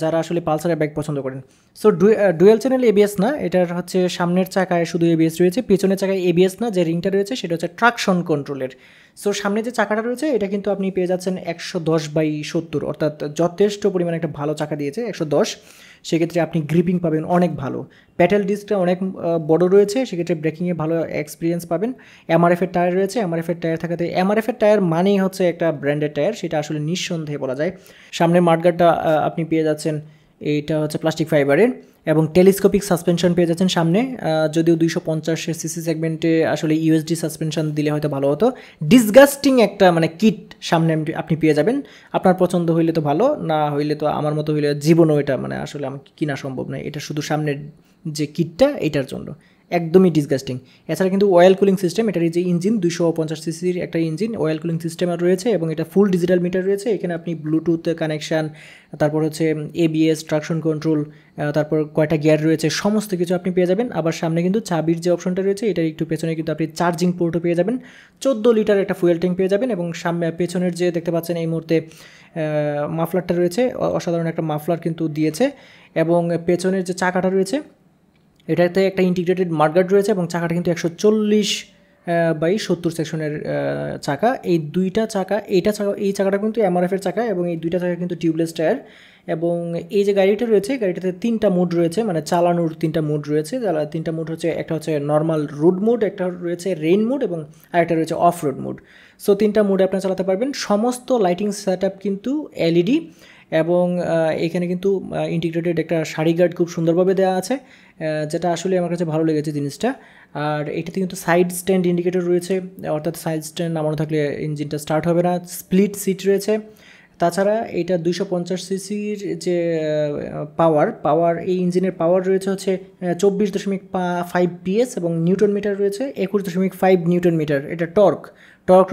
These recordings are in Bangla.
যারা আসলে পালসারের বাইক পছন্দ করেন। সো ডুয়েল চ্যানেল এবিএস না, এটার হচ্ছে সামনের চাকায় শুধু এবিএস রয়েছে, পেছনের চাকায় এবিএস না, যে রিংটা রয়েছে সেটা হচ্ছে ট্রাকশন কন্ট্রোলের। সো সামনে যে চাকাটা রয়েছে এটা কিন্তু আপনি পেয়ে যাচ্ছেন 110/70, অর্থাৎ যথেষ্ট পরিমাণে একটা ভালো চাকা দিয়েছে 110। সেক্ষেত্রে আপনি গ্রিপিং পাবেন অনেক ভালো, প্যাটেল ডিস্কটা অনেক বড় রয়েছে, সেক্ষেত্রে ব্রেকিংয়ে ভালো এক্সপিরিয়েন্স পাবেন। এমআরএফের টায়ার রয়েছে, এমআরএফের টায়ার থাকাতে, এমআরএফের টায়ার মানেই হচ্ছে একটা ব্র্যান্ডের টায়ার, সেটা আসলে নিঃসন্দেহে বলা যায়। সামনের মাঠগার্ডটা আপনি পেয়ে যাচ্ছেন, এইটা হচ্ছে প্লাস্টিক ফাইবারের, এবং টেলিস্কোপিক সাসপেনশন পেয়ে যাচ্ছেন সামনে। যদিও 250 সিসি সেগমেন্টে আসলে ইউএসডি সাসপেনশন দিলে হয়তো ভালো হতো। ডিসগাস্টিং একটা মানে কিট সামনে আপনি পেয়ে যাবেন। আপনার পছন্দ হইলে তো ভালো, না হইলে তো আমার মতো হইলে জীবনও এটা মানে আসলে আমার কিনা সম্ভব নয়। এটা শুধু সামনের যে কিটটা এটার জন্য একদমই ডিসগাস্টিং। এছাড়া কিন্তু অয়েল কুলিং সিস্টেম, এটার যে ইঞ্জিন 250 সিসির একটা ইঞ্জিন, অয়েল কুলিং সিস্টেম রয়েছে, এবং এটা ফুল ডিজিটাল মিটার রয়েছে। এখানে আপনি ব্লুটুথ কানেকশান, তারপর হচ্ছে এবিএস, ট্রাকশন কন্ট্রোল, তারপর কয়টা গিয়ার রয়েছে, সমস্ত কিছু আপনি পেয়ে যাবেন। আবার সামনে কিন্তু চাবির যে অপশনটা রয়েছে এটার একটু পেছনে কিন্তু আপনি চার্জিং পোর্টও পেয়ে যাবেন, 14 লিটার একটা ফুয়েল ট্যাঙ্ক পেয়ে যাবেন। এবং সামনে পেছনের যে দেখতে পাচ্ছেন এই মুহূর্তে মাফলারটা রয়েছে, অসাধারণ একটা মাফলার কিন্তু দিয়েছে। এবং পেছনের যে চাকাটা রয়েছে এটাতে একটা ইন্টিগ্রেটেড মাডগার্ড রয়েছে, এবং চাকাটা কিন্তু 140/70 সেকশনের চাকা। এই দুইটা চাকা, এই চাকাটা কিন্তু এমআরএফের চাকা, এবং এই দুইটা চাকা কিন্তু টিউবলেস টায়ার। এবং এই যে গাড়িটা রয়েছে, গাড়িটাতে 3টা মোড রয়েছে, মানে চালানোর 3টা মোড রয়েছে। 3টা মোড হচ্ছে, একটা হচ্ছে নর্মাল রোড মোড, একটা রয়েছে রেইন মোড, এবং আরেকটা রয়েছে অফ রোড মোড। সো 3টা মোডে আপনি চালাতে পারবেন। সমস্ত লাইটিং সেট আপ কিন্তু এলইডি, এবং এখানে কিন্তু ইন্টিগ্রেটেড একটা সারি গার্ড খুব সুন্দরভাবে দেওয়া আছে, যেটা আসলে আমার কাছে ভালো লেগেছে জিনিসটা। আর এটাতে কিন্তু সাইড স্ট্যান্ড ইন্ডিকেটর রয়েছে, অর্থাৎ সাইড স্ট্যান্ড নামানো থাকলে ইঞ্জিনটা স্টার্ট হবে না। স্প্লিট সিট রয়েছে। তাছাড়া এটা 250 সিসির যে পাওয়ার, এই ইঞ্জিনের পাওয়ার রয়েছে হচ্ছে 24.5 PS, এবং নিউটন মিটার রয়েছে 21.5 নিউটন মিটার। এটা টর্ক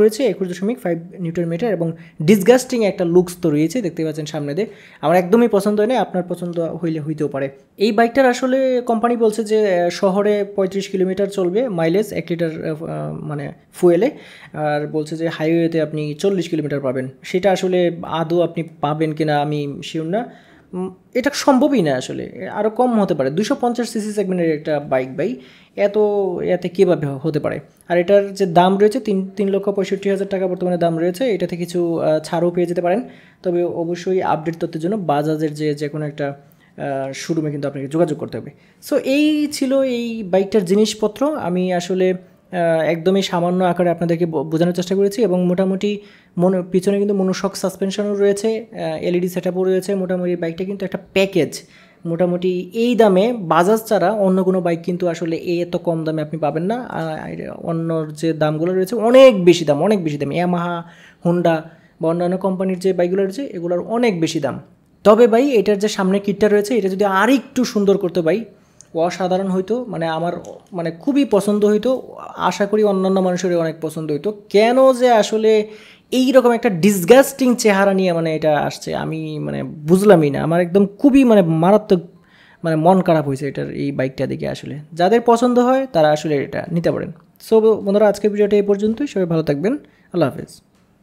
রয়েছে 21.5 নিউটন মিটার, এবং ডিসগাস্টিং একটা লুকস তো রয়েছে, দেখতে পাচ্ছেন সামনে দিয়ে। আমার একদমই পছন্দ হয় না, আপনার পছন্দ হইলে হইতেও পারে। এই বাইকটার আসলে কোম্পানি বলছে যে শহরে 35 কিলোমিটার চলবে মাইলেজ 1 লিটার মানে ফুয়েলে, আর বলছে যে হাইওয়েতে আপনি 40 কিলোমিটার পাবেন। সেটা আসলে আদৌ আপনি পাবেন কিনা আমি শিওর না, এটা সম্ভবই না আসলে, আরও কম হতে পারে। 250 সিসি সেগমেন্টের একটা বাইক এতে কীভাবে হতে পারে। আর এটার যে দাম রয়েছে 3,65,000 টাকা বর্তমানে দাম রয়েছে। এটাতে কিছু ছাড়ও পেয়ে যেতে পারেন, তবে অবশ্যই আপডেট তথ্যের জন্য বাজাজের যে কোনো একটা শোরুমে কিন্তু আপনাকে যোগাযোগ করতে হবে। সো এই ছিল এই বাইকটার জিনিসপত্র। আমি আসলে একদমই সামান্য আকারে আপনাদেরকে বোঝানোর চেষ্টা করেছি, এবং মোটামুটি পিছনে কিন্তু মনোশক সাসপেনশনও রয়েছে, এলইডি সেটআপও রয়েছে। মোটামুটি বাইকটা কিন্তু একটা প্যাকেজ। মোটামুটি এই দামে বাজাজ ছাড়া অন্য কোনো বাইক কিন্তু আসলে এত কম দামে আপনি পাবেন না। অন্যর যে দামগুলো রয়েছে অনেক বেশি দাম, ইয়ামাহা, হোন্ডা বা অন্যান্য কোম্পানির যে বাইকগুলো রয়েছে এগুলোর অনেক বেশি দাম। তবে ভাই এটার যে সামনে কিটটা রয়েছে এটা যদি আরেকটু সুন্দর করতে ভাই অসাধারণ হইতো, মানে আমার মানে খুবই পছন্দ হইতো। আশা করি অন্যান্য মানুষেরও অনেক পছন্দ হইতো। কেন যে আসলে এইরকম একটা ডিসগাস্টিং চেহারা নিয়ে মানে এটা আসছে আমি মানে বুঝলামই না। আমার একদম খুবই মানে মারাত্মক মানে মন খারাপ হয়েছে এটার এই বাইকটা দেখে। আসলে যাদের পছন্দ হয় তারা আসলে এটা নিতে পারেন। সো বন্ধুরা, আজকের ভিডিওটা এই পর্যন্তই। সবাই ভালো থাকবেন। আল্লাহ হাফেজ।